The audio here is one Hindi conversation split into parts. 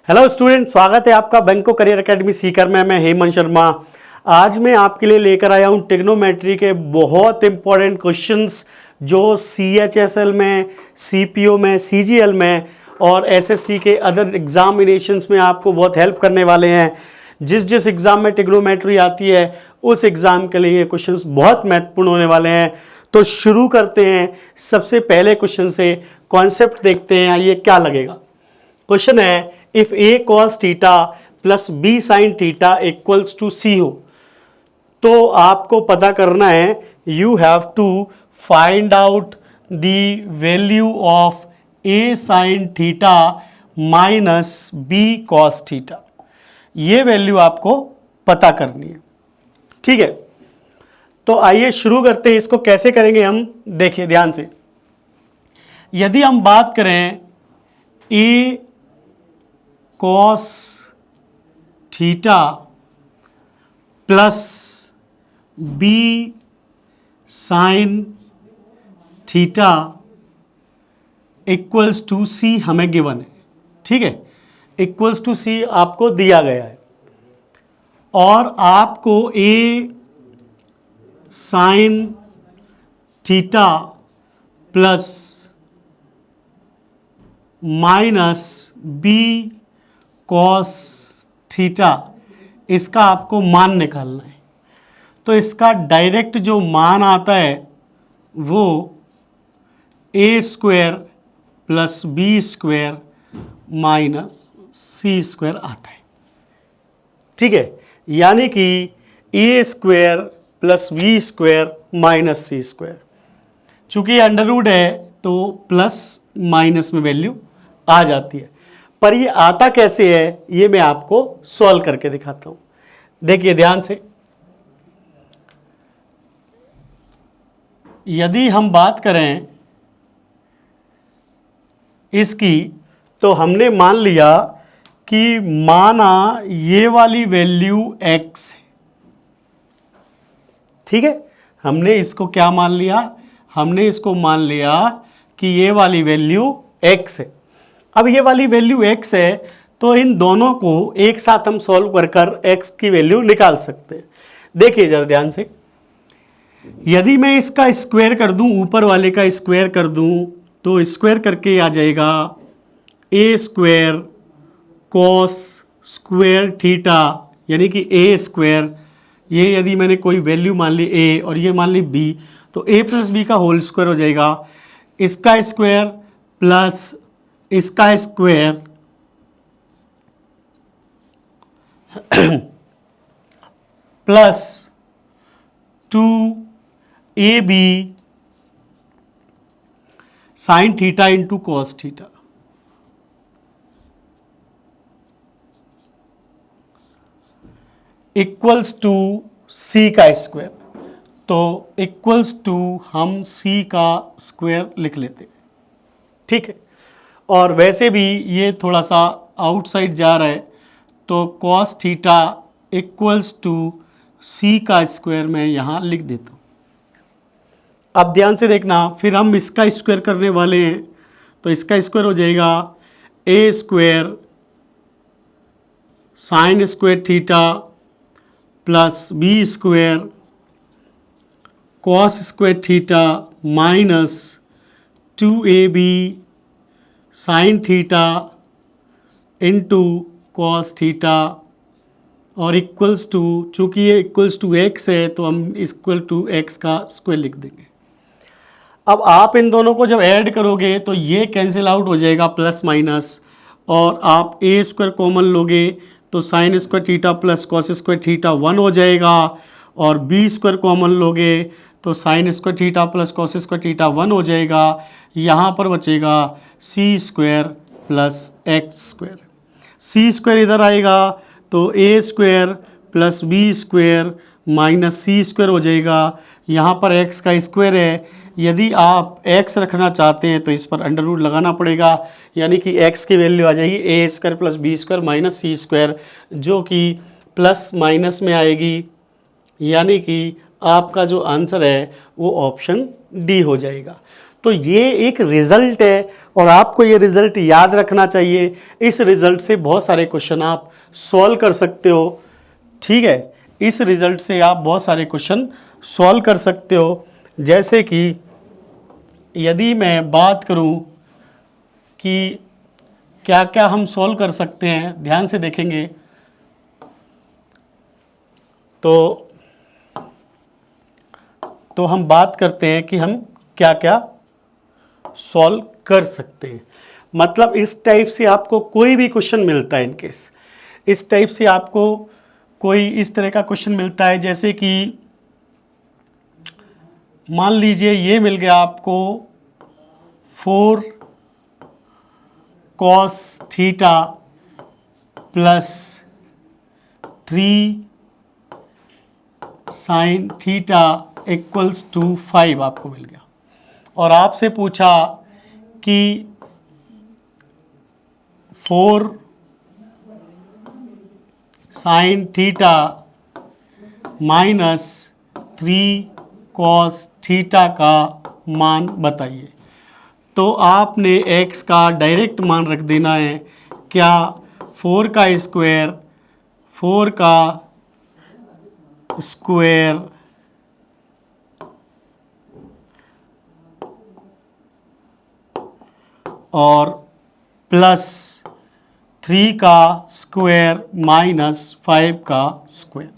हेलो स्टूडेंट, स्वागत है आपका बैंको करियर एकेडमी सीकर में। मैं हेमंत शर्मा। आज मैं आपके लिए लेकर आया हूं ट्रिग्नोमेट्री के बहुत इंपॉर्टेंट क्वेश्चंस जो CHSL में, CPO में, CGL में और SSC के अदर एग्जामिनेशंस में आपको बहुत हेल्प करने वाले हैं। जिस एग्ज़ाम में ट्रिग्नोमेट्री आती है उस एग्ज़ाम के लिए ये क्वेश्चंस बहुत महत्वपूर्ण होने वाले हैं। तो शुरू करते हैं। सबसे पहले क्वेश्चन से कॉन्सेप्ट देखते हैं, ये क्या लगेगा। क्वेश्चन है, if a cos theta plus b sin theta equals to c हो तो आपको पता करना है, you have to find out the value of a sin theta minus b cos theta. ये वैल्यू आपको पता करनी है, ठीक है। तो आइए शुरू करते हैं। इसको कैसे करेंगे हम, देखिए ध्यान से। यदि हम बात करें a cos theta plus b sin theta equals to c हमें गिवन है, ठीक है। इक्वल्स टू c आपको दिया गया है और आपको a sin theta plus minus b cos theta इसका आपको मान निकालना है। तो इसका डायरेक्ट जो मान आता है वो a square plus B square minus C square आता है, ठीक है। यानी कि a square plus B square minus C square. चूंकि अंडर रूट है तो प्लस माइनस में वैल्यू आ जाती है, पर ये आता कैसे है ये मैं आपको सॉल्व करके दिखाता हूं। देखिए ध्यान से, यदि हम बात करें इसकी तो हमने मान लिया कि माना ये वाली वैल्यू x है, ठीक है। हमने इसको क्या मान लिया, हमने इसको मान लिया कि ये वाली वैल्यू x है। अब ये वाली वैल्यू x है तो इन दोनों को एक साथ हम सॉल्व कर कर x की वैल्यू निकाल सकते हैं। देखिए जरा ध्यान से, यदि मैं इसका स्क्वायर कर दूं, ऊपर वाले का स्क्वायर कर दूं, तो स्क्वायर करके आ जाएगा a square cos square theta, यानी कि a स्क्वायर। ये यदि मैंने कोई वैल्यू मान ली a और ये मान ली b, तो a प्लस बी का होल स्क्वायर हो जाएगा। इसका स्क्वायर प्लस इसका square plus 2ab sine theta into cos theta equals to c का स्क्वायर। तो इक्वल्स टू हम c का स्क्वायर लिख लेते हैं, ठीक है। और वैसे भी ये थोड़ा सा आउटसाइड जा रहा है तो cos theta equals to c का स्क्वायर मैं यहाँ लिख देता हूँ। अब ध्यान से देखना, फिर हम इसका स्क्वायर करने वाले हैं तो इसका स्क्वायर हो जाएगा a square sine square theta plus B square cos square theta minus 2ab sine theta into cos theta और इक्वल्स टू, चूँकि ये इक्वल्स टू x है तो हम इक्वल टू x का स्क्वायर लिख देंगे। अब आप इन दोनों को जब ऐड करोगे तो ये कैंसिल आउट हो जाएगा प्लस माइनस, और आप a स्क्वायर कॉमन लोगे तो sine square theta plus cos square theta 1 हो जाएगा, और b स्क्वायर कॉमन लोगे तो sine square theta plus cos square theta 1 हो जाएगा। यहाँ पर बचेगा c square plus X square. c square इधर आएगा तो a square plus B square minus C square हो जाएगा। यहाँ पर x का स्क्वायर है, यदि आप x रखना चाहते हैं तो इस पर अंडर रूट लगाना पड़ेगा, यानी कि x की वैल्यू आ जाएगी a square plus B square minus C square, जो कि प्लस माइनस में आएगी। यानी कि आपका जो आंसर है वो ऑप्शन डी हो जाएगा। तो ये एक रिजल्ट है और आपको ये रिजल्ट याद रखना चाहिए। इस रिजल्ट से बहुत सारे क्वेश्चन आप सॉल्व कर सकते हो, ठीक है। इस रिजल्ट से आप बहुत सारे क्वेश्चन सॉल्व कर सकते हो। जैसे कि यदि मैं बात करूं कि क्या क्या हम सॉल्व कर सकते हैं, ध्यान से देखेंगे तो हम बात करते हैं कि हम क्या क्या सॉल्व कर सकते हैं। मतलब इस टाइप से आपको कोई भी क्वेश्चन मिलता है, इनकेस इस टाइप से आपको कोई इस तरह का क्वेश्चन मिलता है, जैसे कि मान लीजिए ये मिल गया आपको 4 cos theta plus 3 sin theta equals to 5 आपको मिल गया, और आपसे पूछा कि 4 sin theta minus 3 cos theta का मान बताइए। तो आपने x का डायरेक्ट मान रख देना है। क्या 4 का स्क्वायर और प्लस 3 का स्क्वायर माइनस 5 का स्क्वायर,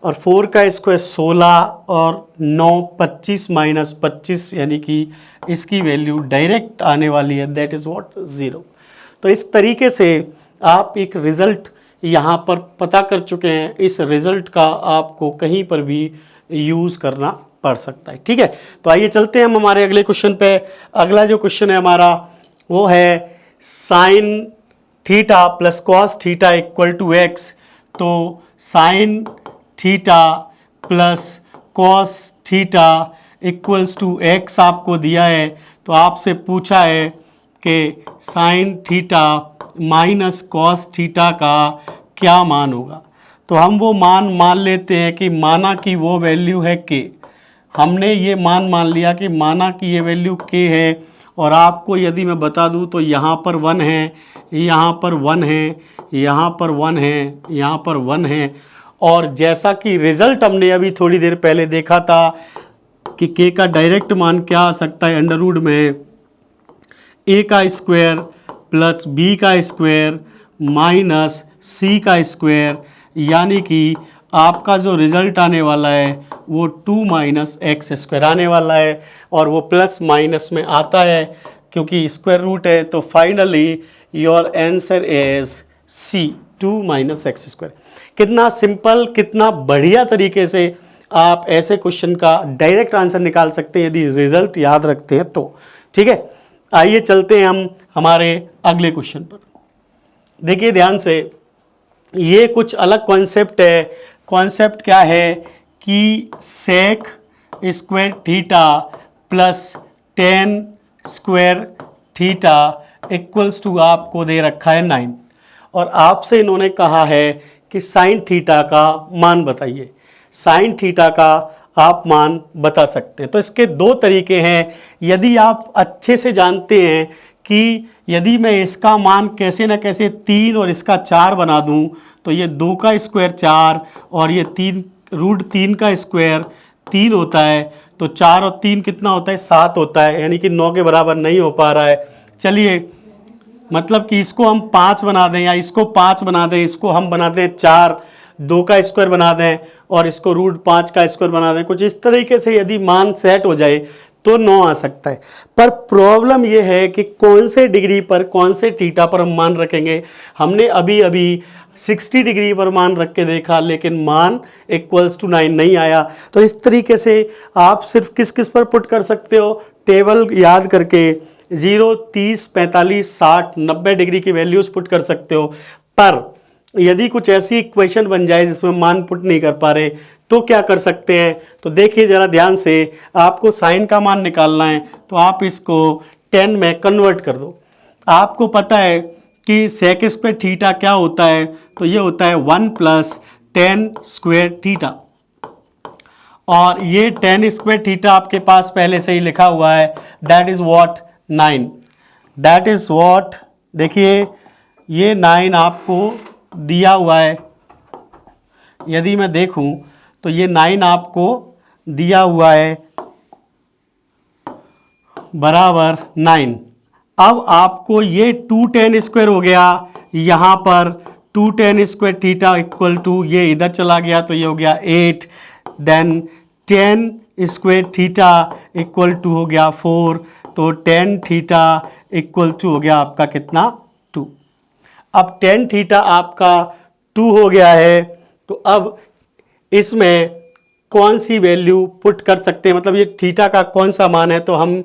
और 4 का स्क्वायर 16 और 9 25 माइनस 25, यानी कि इसकी वैल्यू डायरेक्ट आने वाली है, दैट इज़ व्हाट 0। तो इस तरीके से आप एक रिज़ल्ट यहाँ पर पता कर चुके हैं। इस रिज़ल्ट का आपको कहीं पर भी यूज़ करना पड़ सकता है, ठीक है। तो आइए चलते हैं हम हमारे अगले क्वेश्चन पे। अगला जो क्वेश्चन है हमारा वो है sine theta plus cos theta equal to x. तो sine theta plus cos theta equals to x आपको दिया है। तो आपसे पूछा है कि sine theta minus cos theta का क्या मान होगा। तो हम वो मान लेते हैं कि माना कि वो वैल्यू है के। हमने ये मान लिया कि माना कि ये वैल्यू के है, और आपको यदि मैं बता दूं तो यहाँ पर 1 है, यहाँ पर 1 है, यहाँ पर 1 है, यहाँ पर 1 है। और जैसा कि रिज़ल्ट हमने अभी थोड़ी देर पहले देखा था कि के का डायरेक्ट मान क्या आ सकता है, अंडर रूट में ए का स्क्वायर प्लस बी का स्क्वायर माइनस सी का स्क्वायर, यानी कि आपका जो रिज़ल्ट आने वाला है वो 2 माइनस एक्स स्क्वायर आने वाला है, और वो प्लस माइनस में आता है क्योंकि स्क्वायर रूट है। तो finally your answer is C, 2 minus X square. कितना सिंपल, कितना बढ़िया तरीके से आप ऐसे क्वेश्चन का डायरेक्ट आंसर निकाल सकते हैं यदि रिजल्ट याद रखते हैं तो, ठीक है। आइए चलते हैं हम हमारे अगले क्वेश्चन पर। देखिए ध्यान से, ये कुछ अलग कॉन्सेप्ट है। कॉन्सेप्ट क्या है कि sec square theta plus tan square theta equals to आपको दे रखा है 9, और आपसे इन्होंने कहा है कि साइन थीटा का मान बताइए। साइन थीटा का आप मान बता सकते हैं। तो इसके दो तरीके हैं। यदि आप अच्छे से जानते हैं कि यदि मैं इसका मान कैसे ना कैसे 3 और इसका 4 बना दूं, तो ये 2 का स्क्वायर 4 और ये 3 रूट 3 का स्क्वायर 3 होता है। तो 4 और 3 कितना होता है, 7 होता है, यानी कि 9 के बराबर नहीं हो पा रहा है। चलिए, मतलब कि इसको हम 5 बना दें या इसको 5 बना दें, इसको हम बना दें 4, 2 का स्क्वायर बना दें और इसको रूट 5 का स्क्वायर बना दें। कुछ इस तरीके से यदि मान सेट हो जाए तो 9 आ सकता है। पर प्रॉब्लम यह है कि कौन से डिग्री पर, कौन से थीटा पर हम मान रखेंगे। हमने अभी अभी 60 डिग्री पर मान रख के देखा, लेकिन मान इक्वल्स टू 9 नहीं आया। तो इस तरीके से आप सिर्फ किस किस पर पुट कर सकते हो, टेबल याद करके 0, 30, 45, 60, 90 डिग्री की वैल्यूज़ पुट कर सकते हो। पर यदि कुछ ऐसी इक्वेशन बन जाए जिसमें मान पुट नहीं कर पा रहे तो क्या कर सकते हैं। तो देखिए ज़रा ध्यान से, आपको साइन का मान निकालना है तो आप इसको 10 में कन्वर्ट कर दो। आपको पता है कि सेक स्क्वायर थीटा क्या होता है, तो ये होता है 1 + 10 स्क्वायर थीटा। और ये टेन स्क्वायर थीटा आपके पास पहले से ही लिखा हुआ है, that is what 9, that is what, देखिए ये 9 आपको दिया हुआ है, यदि मैं देखूं तो ये 9 आपको दिया हुआ है बराबर 9। अब आपको ये 2 टेन स्क्वायर हो गया, यहाँ पर 2 tan square theta equal to, ये इधर चला गया तो ये हो गया 8, then 10 square theta equal to हो गया 4, तो 10 थीटा इक्वल टू हो गया आपका कितना 2। अब 10 थीटा आपका 2 हो गया है, तो अब इसमें कौन सी वैल्यू पुट कर सकते हैं, मतलब ये थीटा का कौन सा मान है, तो हम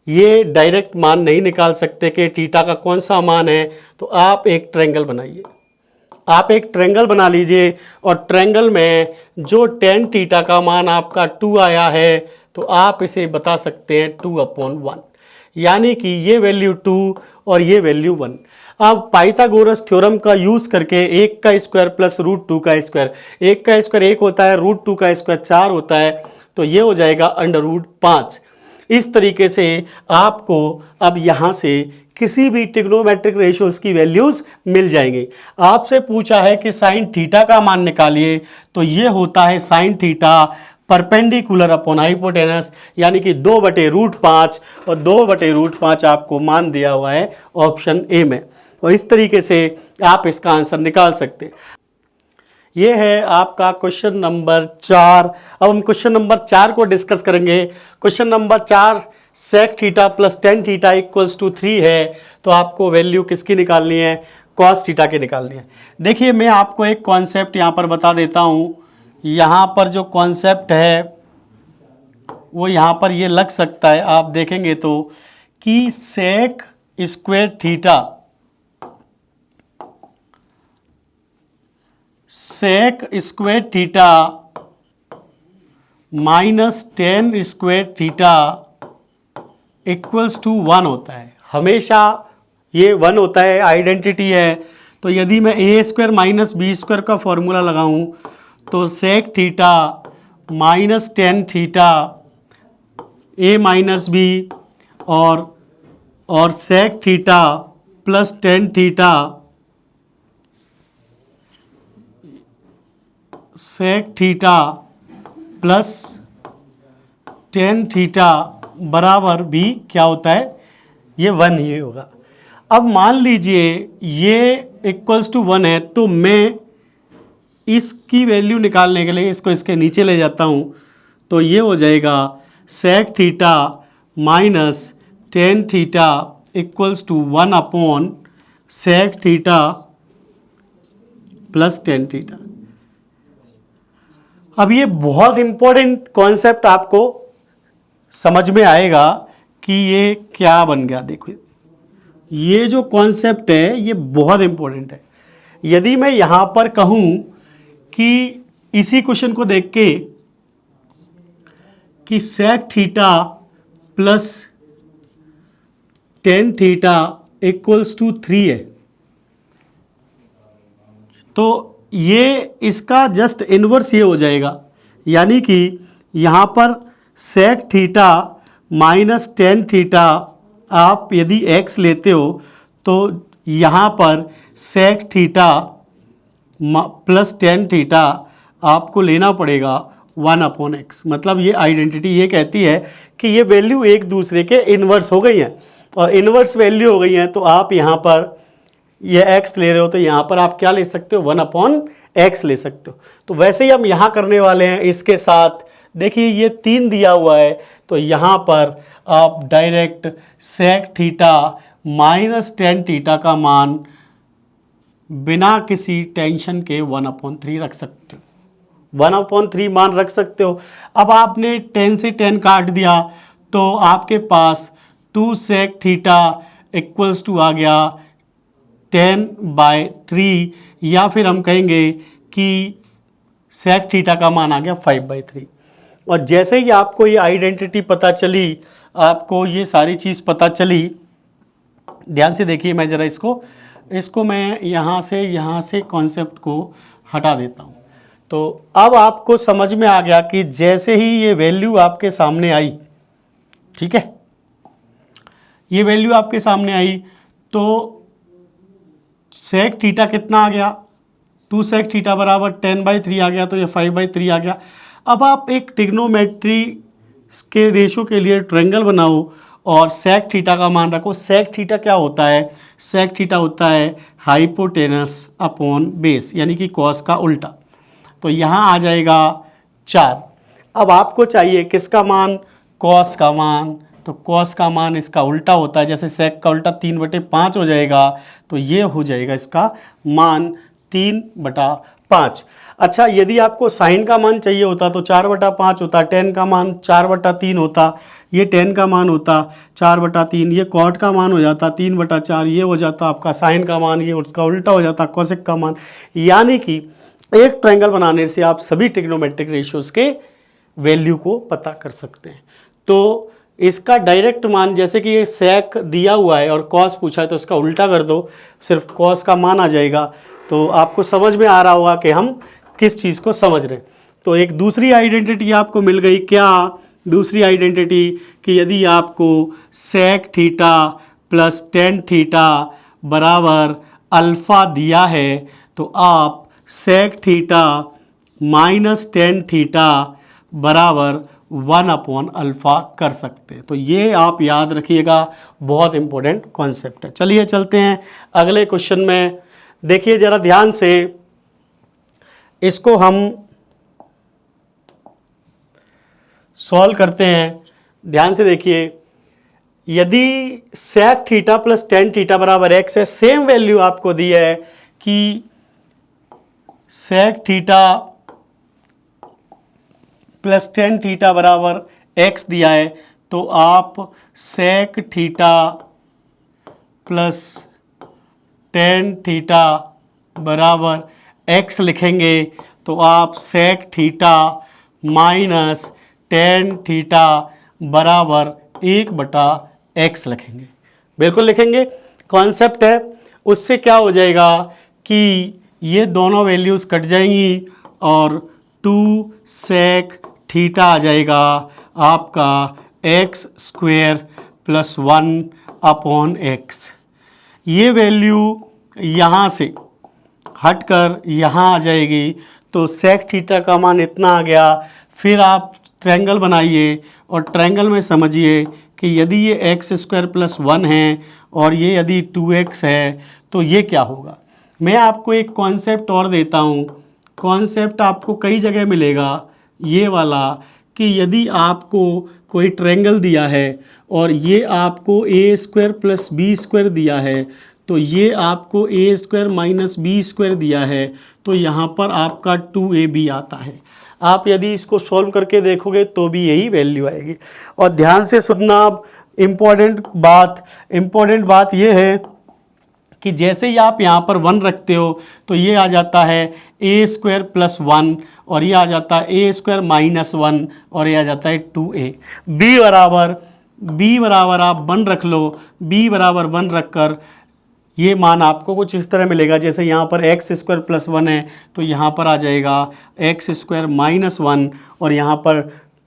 ये डायरेक्ट मान नहीं निकाल सकते कि थीटा का कौन सा मान है, तो आप एक ट्रायंगल बनाइए, आप एक ट्रायंगल बना लीजिए और ट्रायंगल में जो 10 थीटा का मान आपका 2 आया है, तो आप इसे बता सकते हैं 2/1, यानी कि ये वैल्यू 2 और ये वैल्यू 1। अब पाइथागोरस थ्योरम का यूज़ करके 1 का स्क्वायर प्लस √2 का स्क्वायर, 1 का स्क्वायर 1 होता है, √2 का स्क्वायर 4 होता है, तो ये हो जाएगा √5। इस तरीके से आपको अब यहाँ से किसी भी ट्रिग्नोमेट्रिक रेशियोज की वैल्यूज़ मिल जाएंगी। आपसे पूछा है कि साइन थीटा का मान निकालिए, तो ये होता है sine theta perpendicular upon hypotenuse, यानी कि 2/√5, और 2/√5 आपको मान दिया हुआ है ऑप्शन ए में। और इस तरीके से आप इसका आंसर निकाल सकते हैं। ये है आपका क्वेश्चन नंबर 4। अब हम क्वेश्चन नंबर 4 को डिस्कस करेंगे। Question number 4, sec theta plus tan theta equals to 3 है, तो आपको वैल्यू किसकी निकालनी है, कॉस थीटा की निकालनी है। देखिए मैं आपको एक कॉन्सेप्ट यहाँ पर बता देता हूँ। यहाँ पर जो कॉन्सेप्ट है वो यहाँ पर ये लग सकता है, आप देखेंगे तो, कि sec square theta, sec square theta minus tan square theta equals to 1 होता है। हमेशा ये 1 होता है, आइडेंटिटी है। तो यदि मैं A square minus B square का फॉर्मूला लगाऊं, तो sec theta minus tan theta A minus B और sec theta plus tan theta, sec theta plus tan theta बराबर भी क्या होता है, ये 1 ही होगा। अब मान लीजिए ये इक्वल्स टू 1 है, तो मैं इसकी वैल्यू निकालने के लिए इसको इसके नीचे ले जाता हूँ, तो ये हो जाएगा sec theta minus tan theta equals to 1 upon sec theta plus tan theta. अब ये बहुत इंपॉर्टेंट कॉन्सेप्ट आपको समझ में आएगा कि ये क्या बन गया। देखो ये जो कॉन्सेप्ट है ये बहुत इंपॉर्टेंट है। यदि मैं यहाँ पर कहूँ कि इसी क्वेश्चन को देख के कि sec theta plus tan theta equals to 3 है, तो ये इसका जस्ट इन्वर्स ये हो जाएगा, यानी कि यहाँ पर sec theta minus tan theta आप यदि x लेते हो, तो यहाँ पर sec theta plus tan theta आपको लेना पड़ेगा 1/x। मतलब ये आइडेंटिटी ये कहती है कि ये वैल्यू एक दूसरे के इन्वर्स हो गई हैं, और इन्वर्स वैल्यू हो गई हैं, तो आप यहाँ पर ये x ले रहे हो, तो यहाँ पर आप क्या ले सकते हो, 1/x ले सकते हो। तो वैसे ही हम यहाँ करने वाले हैं इसके साथ। देखिए ये 3 दिया हुआ है, तो यहाँ पर आप direct sec theta minus tan theta का मान बिना किसी टेंशन के 1/3 रख सकते हो, 1/3 मान रख सकते हो। अब आपने 10 से 10 काट दिया, तो आपके पास 2 सेक थीटा इक्वल्स टू आ गया 10/3, या फिर हम कहेंगे कि सेक थीटा का मान आ गया 5/3। और जैसे ही आपको ये आइडेंटिटी पता चली, आपको ये सारी चीज़ पता चली, ध्यान से देखिए, मैं ज़रा इसको मैं यहाँ से कॉन्सेप्ट को हटा देता हूँ। तो अब आपको समझ में आ गया कि जैसे ही ये वैल्यू आपके सामने आई, ठीक है, ये वैल्यू आपके सामने आई तो सेक थीटा कितना आ गया, 2 सेक थीटा बराबर 10/3 आ गया, तो ये 5/3 आ गया। अब आप एक ट्रिग्नोमेट्री के रेशो के लिए ट्रायंगल बनाओ और सेक थीटा का मान रखो। सेक थीटा क्या होता है? सेक थीटा होता है हाइपोटेनस अपॉन बेस, यानी कि कॉस का उल्टा। तो यहाँ आ जाएगा 4। अब आपको चाहिए किसका मान? कॉस का मान। तो कॉस का मान इसका उल्टा होता है, जैसे सेक का उल्टा 3/5 हो जाएगा, तो ये हो जाएगा इसका मान 3/5। अच्छा, यदि आपको साइन का मान चाहिए होता तो 4/5 होता, टेन का मान 4/3 होता, ये टेन का मान होता 4/3, ये कॉट का मान हो जाता 3/4, ये हो जाता आपका साइन का मान, ये उसका उल्टा हो जाता कोसेक का मान। यानी कि एक ट्रायंगल बनाने से आप सभी ट्रिग्नोमेट्रिक रेशियोज के वैल्यू को पता कर सकते हैं। तो इसका डायरेक्ट मान, जैसे कि ये सेक दिया हुआ है और कॉस पूछा है तो इसका उल्टा कर दो, सिर्फ कॉस का मान आ जाएगा। तो आपको समझ में आ रहा होगा कि हम किस चीज़ को समझ रहे हैं। तो एक दूसरी आइडेंटिटी आपको मिल गई। क्या दूसरी आइडेंटिटी? कि यदि आपको sec theta plus tan theta बराबर अल्फ़ा दिया है तो आप sec theta minus tan theta बराबर 1/अल्फ़ा कर सकते हैं। तो ये आप याद रखिएगा, बहुत इंपॉर्टेंट कॉन्सेप्ट है। चलिए चलते हैं अगले क्वेश्चन में। देखिए ज़रा ध्यान से, इसको हम सॉल्व करते हैं। ध्यान से देखिए, यदि sec theta plus tan theta बराबर एक्स है, सेम वैल्यू आपको दी है कि sec theta plus tan theta बराबर एक्स दिया है, तो आप sec theta plus tan theta बराबर एक्स लिखेंगे, तो आप sec theta minus tan theta बराबर 1/x लिखेंगे। बिल्कुल लिखेंगे, कॉन्सेप्ट है। उससे क्या हो जाएगा कि ये दोनों वैल्यूज़ कट जाएंगी और 2 सेक थीटा आ जाएगा आपका x² + 1/x। ये वैल्यू यहाँ से हटकर यहाँ आ जाएगी, तो सेक थीटा का मान इतना आ गया। फिर आप ट्रायंगल बनाइए और ट्रायंगल में समझिए कि यदि ये x² + 1 है और ये यदि 2x है तो ये क्या होगा। मैं आपको एक कॉन्सेप्ट और देता हूँ। कॉन्सेप्ट आपको कई जगह मिलेगा ये वाला, कि यदि आपको कोई ट्रायंगल दिया है और ये आपको a² + b² दिया है, तो ये आपको a² - b² दिया है, तो यहाँ पर आपका 2ab आता है। आप यदि इसको सॉल्व करके देखोगे तो भी यही वैल्यू आएगी। और ध्यान से सुनना, अब इम्पोर्टेंट बात ये है कि जैसे ही आप यहाँ पर 1 रखते हो तो ये आ जाता है a² + 1 और ये आ जाता है a² - 1 और ये आ जाता है 2a। b बराबर आप 1 रख लो, b बराबर 1 रख कर ये मान आपको कुछ इस तरह मिलेगा। जैसे यहाँ पर x² + 1 है तो यहाँ पर आ जाएगा x² - 1 और यहाँ पर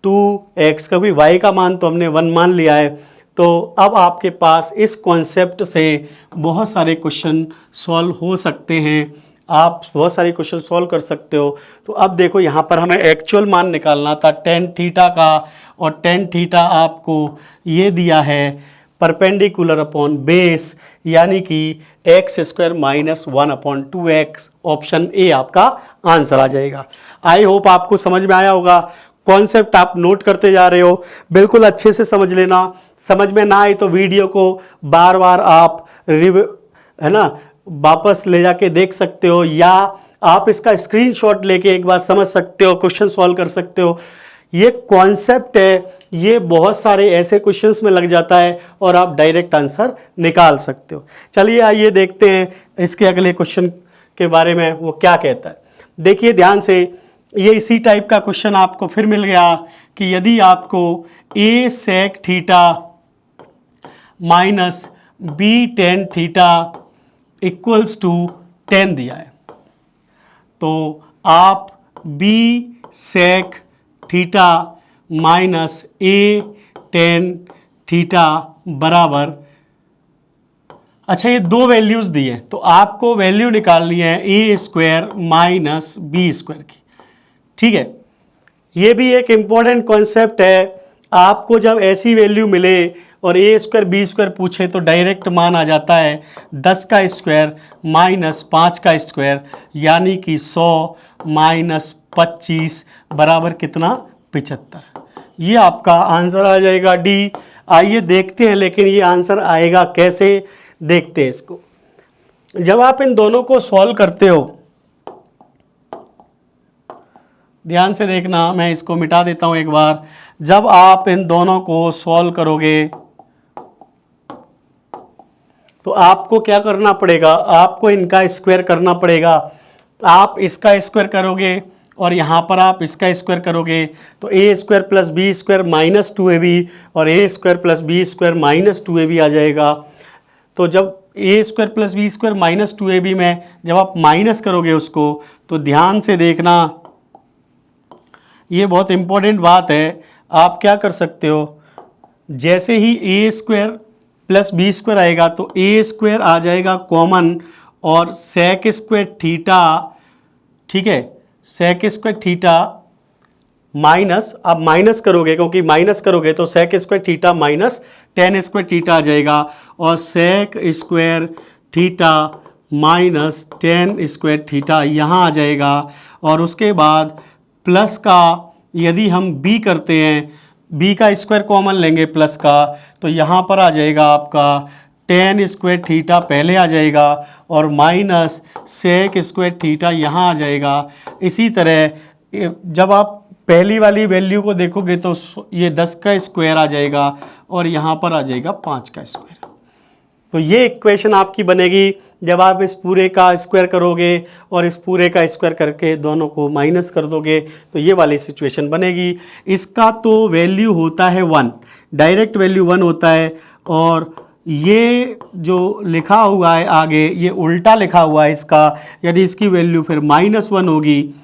2x का भी, y का मान तो हमने 1 मान लिया है। तो अब आपके पास इस कॉन्सेप्ट से बहुत सारे क्वेश्चन सॉल्व हो सकते हैं, आप बहुत सारे क्वेश्चन सॉल्व कर सकते हो। तो अब देखो, यहाँ पर हमें एक्चुअल मान निकालना था टेन थीटा का, और टेन थीटा आपको ये दिया है परपेंडिकुलर अपॉन बेस, यानी कि x² - 1/2x। ऑप्शन ए आपका आंसर आ जाएगा। आई होप आपको समझ में आया होगा। कॉन्सेप्ट आप नोट करते जा रहे हो, बिल्कुल अच्छे से समझ लेना। समझ में ना आए तो वीडियो को बार बार आप वापस ले जाके देख सकते हो, या आप इसका स्क्रीनशॉट लेके एक बार समझ सकते हो, क्वेश्चन सॉल्व कर सकते हो। ये कॉन्सेप्ट है, ये बहुत सारे ऐसे क्वेश्चंस में लग जाता है और आप डायरेक्ट आंसर निकाल सकते हो। चलिए आइए देखते हैं इसके अगले क्वेश्चन के बारे में, वो क्या कहता है। देखिए ध्यान से, ये इसी टाइप का क्वेश्चन आपको फिर मिल गया कि यदि आपको a sec theta minus b tan theta equals to 10 दिया है, तो आप b sec theta minus a tan theta बराबर, अच्छा ये दो वैल्यूज़ दी हैं तो आपको वैल्यू निकालनी है A square minus B square की, ठीक है। ये भी एक इम्पॉर्टेंट कॉन्सेप्ट है, आपको जब ऐसी वैल्यू मिले और ए स्क्वायर बी स्क्वायर पूछे तो डायरेक्ट मान आ जाता है 10 का स्क्वायर माइनस 5 का स्क्वायर, यानी कि 100 माइनस 25 बराबर कितना, 75। ये आपका आंसर आ जाएगा डी। आइए देखते हैं लेकिन ये आंसर आएगा कैसे, देखते हैं इसको। जब आप इन दोनों को सॉल्व करते हो, ध्यान से देखना, मैं इसको मिटा देता हूं एक बार। जब आप इन दोनों को सॉल्व करोगे तो आपको क्या करना पड़ेगा, आपको इनका स्क्वायर करना पड़ेगा। आप इसका स्क्वायर करोगे और यहाँ पर आप इसका स्क्वायर करोगे तो A square plus B square minus 2ab और A square plus B square minus 2ab आ जाएगा। तो जब A square plus B square minus 2ab में जब आप माइनस करोगे उसको, तो ध्यान से देखना, ये बहुत इम्पोर्टेंट बात है। आप क्या कर सकते हो, जैसे ही ए स्क्वायर प्लस बी स्क्वायर आएगा तो ए स्क्वायर आ जाएगा कॉमन और सेक स्क्वायर थीटा, ठीक है, सेक स्क्वायर थीटा माइनस, आप माइनस करोगे क्योंकि माइनस करोगे तो sec square theta minus tan square theta आ जाएगा और sec square theta minus tan square theta यहाँ आ जाएगा। और उसके बाद प्लस का यदि हम b करते हैं, b का स्क्वायर कॉमन लेंगे प्लस का, तो यहाँ पर आ जाएगा आपका टेन स्क्वायर थीटा पहले आ जाएगा और माइनस सेक स्क्वायर थीटा यहाँ आ जाएगा। इसी तरह जब आप पहली वाली वैल्यू को देखोगे तो ये 10 का स्क्वायर आ जाएगा और यहाँ पर आ जाएगा 5 का स्क्वायर। तो ये इक्वेशन आपकी बनेगी जब आप इस पूरे का स्क्वायर करोगे और इस पूरे का स्क्वायर करके दोनों को माइनस कर दोगे तो ये वाली सिचुएशन बनेगी। इसका तो वैल्यू होता है 1, डायरेक्ट वैल्यू 1 होता है और ये जो लिखा हुआ है आगे ये उल्टा लिखा हुआ है इसका, यदि इसकी वैल्यू फिर -1 होगी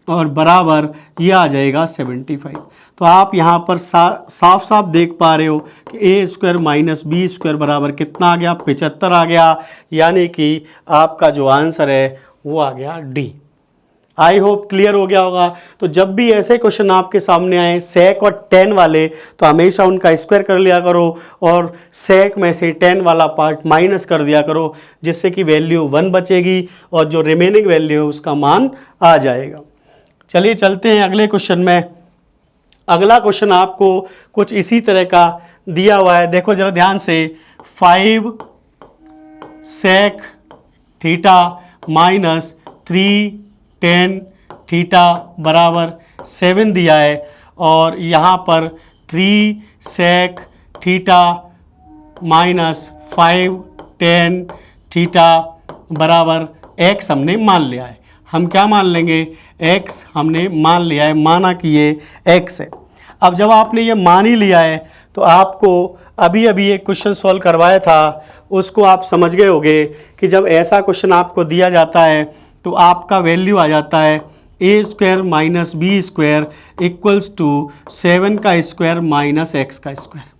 और बराबर ये आ जाएगा 75। तो आप यहाँ पर साफ साफ देख पा रहे हो कि ए स्क्वायर माइनस बी स्क्वायर बराबर कितना आ गया, 75 आ गया, यानी कि आपका जो आंसर है वो आ गया डी। आई होप क्लियर हो गया होगा। तो जब भी ऐसे क्वेश्चन आपके सामने आए सेक और टेन वाले, तो हमेशा उनका स्क्वायर कर लिया करो और सेक में से टेन वाला पार्ट माइनस कर दिया करो, जिससे कि वैल्यू 1 बचेगी और जो रिमेनिंग वैल्यू है उसका मान आ जाएगा। चलिए चलते हैं अगले क्वेश्चन में। अगला क्वेश्चन आपको कुछ इसी तरह का दिया हुआ है, देखो जरा ध्यान से। 5 sec theta minus 3 tan theta बराबर 7 दिया है और यहाँ पर 3 sec theta minus 5 tan theta बराबर x हमने मान लिया है। हम क्या मान लेंगे, x हमने मान लिया है, माना कि ये x है। अब जब आपने ये मान ही लिया है तो आपको अभी अभी एक क्वेश्चन सॉल्व करवाया था, उसको आप समझ गए होंगे कि जब ऐसा क्वेश्चन आपको दिया जाता है तो आपका वैल्यू आ जाता है A square minus B square equals to 7 का स्क्वायर माइनस x का स्क्वायर।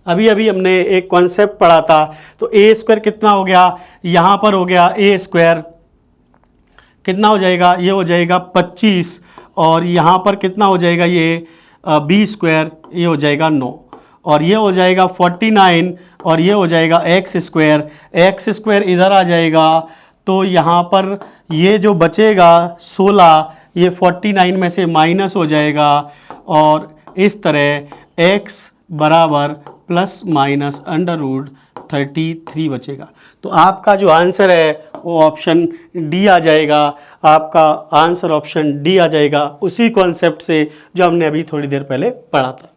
अभी अभी हमने एक कॉन्सेप्ट पढ़ा था, तो ए स्क्वायर कितना हो गया, यहाँ पर हो गया ए स्क्वायर कितना हो जाएगा, ये हो जाएगा 25 और यहाँ पर कितना हो जाएगा, ये बी स्क्वायर, ये हो जाएगा 9 और ये हो जाएगा 49 और ये हो जाएगा एक्स स्क्वायर इधर आ जाएगा। तो यहाँ पर ये जो बचेगा 16, ये 49 में से माइनस हो जाएगा और इस तरह x बराबर प्लस माइनस √33 बचेगा। तो आपका जो आंसर है वो ऑप्शन डी आ जाएगा। आपका आंसर ऑप्शन डी आ जाएगा, उसी कॉन्सेप्ट से जो हमने अभी थोड़ी देर पहले पढ़ा था।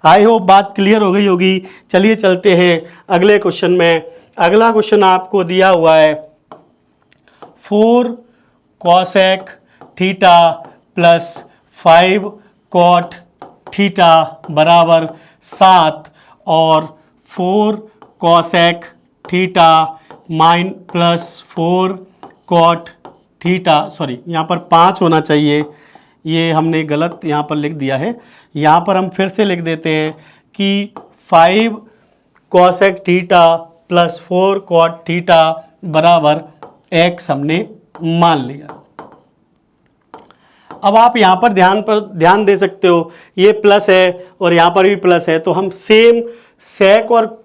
आई होप बात क्लियर हो गई होगी। चलिए चलते हैं अगले क्वेश्चन में। अगला क्वेश्चन आपको दिया हुआ है 4 cosec theta plus 5 cot theta बराबर 7 और 4 cosec theta mine plus 4 cot theta, sorry यहाँ पर 5 होना चाहिए, ये हमने गलत यहाँ पर लिख दिया है। यहाँ पर हम फिर से लिख देते हैं कि 5 cosec theta plus 4 cot theta बराबर x हमने मान लिया। अब आप यहाँ पर ध्यान दे सकते हो, ये प्लस है और यहाँ पर भी प्लस है, तो हम सेम सेक और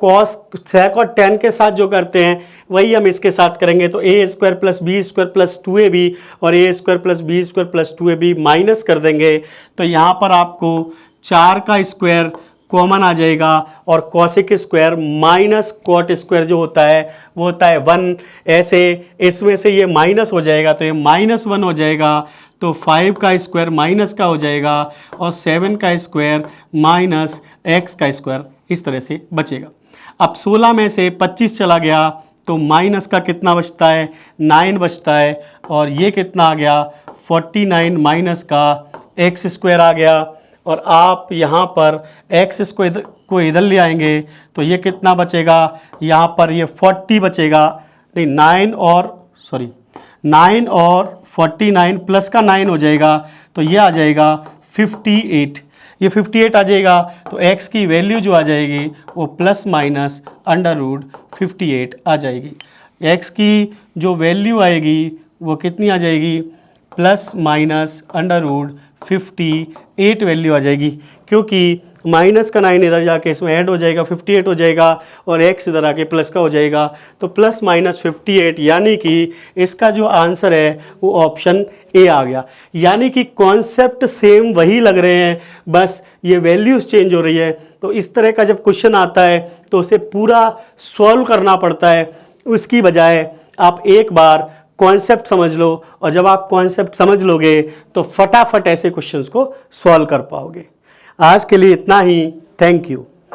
tan के साथ जो करते हैं वही हम इसके साथ करेंगे। तो a square plus B square plus 2ab और a square plus B square plus 2ab minus कर देंगे, तो यहाँ पर आपको 4 का स्क्वायर कॉमन आ जाएगा और cosec square minus cot square जो होता है वो होता है 1। ऐसे इसमें से ये माइनस हो जाएगा तो ये -1 हो जाएगा, तो 5 का स्क्वायर माइनस का हो जाएगा और 7 का स्क्वायर माइनस x का स्क्वायर इस तरह से बचेगा। अब 16 में से 25 चला गया तो माइनस का कितना बचता है, 9 बचता है, और ये कितना आ गया 49 माइनस का x स्क्वायर आ गया। और आप यहाँ पर x को इधर ले आएंगे तो ये कितना बचेगा, यहाँ पर ये 40 बचेगा, नहीं 9 और 49 प्लस का 9 हो जाएगा, तो ये आ जाएगा 58। ये 58 आ जाएगा, तो x की वैल्यू जो आ जाएगी वो प्लस माइनस √58 आ जाएगी। x की जो वैल्यू आएगी वो कितनी आ जाएगी, प्लस माइनस √58 वैल्यू आ जाएगी, क्योंकि माइनस का 9 इधर जाके इसमें ऐड हो जाएगा, 58 हो जाएगा, और x इधर आके प्लस का हो जाएगा, तो प्लस माइनस 58, यानी कि इसका जो आंसर है वो ऑप्शन ए आ गया। यानी कि कॉन्सेप्ट सेम वही लग रहे हैं, बस ये वैल्यूज़ चेंज हो रही है। तो इस तरह का जब क्वेश्चन आता है तो उसे पूरा सॉल्व करना पड़ता है, उसकी बजाय आप एक बार कॉन्सेप्ट समझ लो, और जब आप कॉन्सेप्ट समझ लोगे तो फटाफट ऐसे क्वेश्चंस को सॉल्व कर पाओगे। आज के लिए इतना ही, थैंक यू।